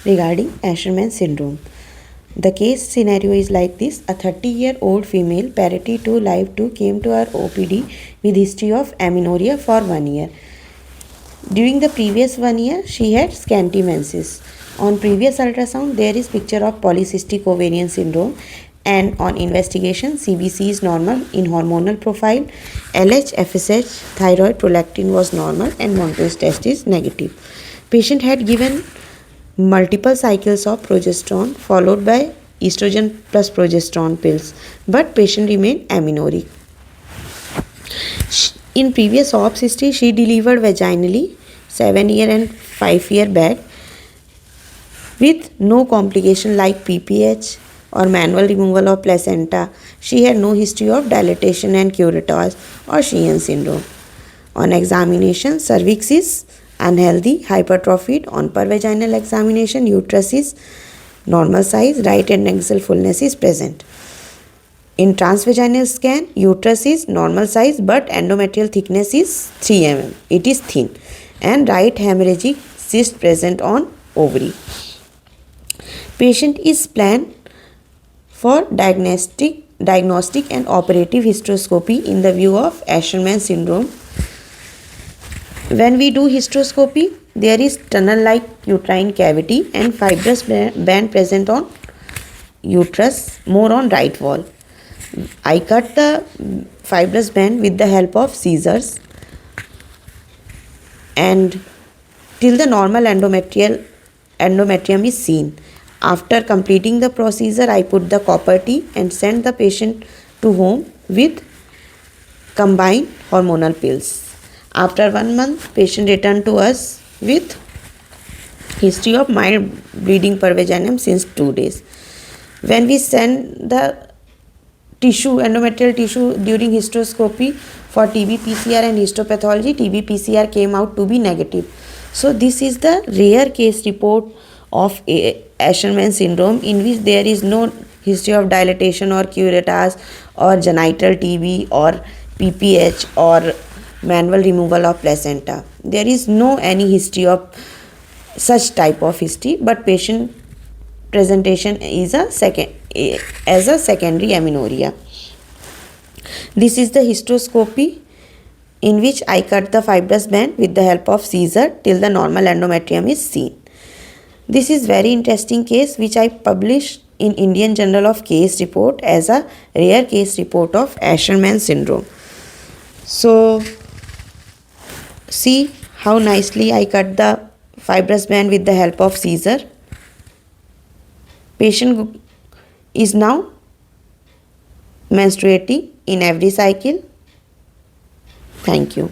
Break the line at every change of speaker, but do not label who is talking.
regarding Asherman syndrome. The case scenario is like this. A 30-year-old female, parity to live 2, came to our OPD with history of amenorrhea for 1 year. During the previous 1 year, she had scanty menses. On previous ultrasound, there is picture of polycystic ovarian syndrome, and on investigation, CBC is normal in hormonal profile, LH, FSH, thyroid, prolactin was normal, and Montro's test is negative. Patient had given multiple cycles of progesterone followed by estrogen plus progesterone pills, but patient remained amenorrheic. In previous OPS history, she delivered vaginally 7 year and 5 year back with no complication like PPH or manual removal of placenta. She had no history of dilatation and curettage or Sheehan syndrome. On examination, cervix is unhealthy, hypertrophied. On per vaginal examination, uterus is normal size, right and axial fullness is present. In transvaginal scan, uterus is normal size but endometrial thickness is 3 mm. It is thin, and right hemorrhagic cyst present on ovary. Patient is planned for diagnostic and operative hysteroscopy in the view of Asherman syndrome. When we do hysteroscopy, there is tunnel-like uterine cavity and fibrous band present on uterus, more on right wall. I cut the fibrous band with the help of scissors and till the normal endometrium is seen. After completing the procedure, I put the copper T and send the patient to home with combined hormonal pills. After 1 month, patient returned to us with history of mild bleeding per vaginum since 2 days. When we send the endometrial tissue during hysteroscopy for TB PCR and histopathology, TB PCR came out to be negative. So this is the rare case report of Asherman syndrome in which there is no history of dilatation or curettage or genital TB or PPH or manual removal of placenta. There is no any history of such type of history, but patient presentation is as a secondary amenorrhea. This is the hysteroscopy in which I cut the fibrous band with the help of scissor till the normal endometrium is seen. This is very interesting case which I published in Indian Journal of Case Report as a rare case report of Asherman syndrome. So see how nicely I cut the fibrous band with the help of scissor. Patient is now menstruating in every cycle. Thank you.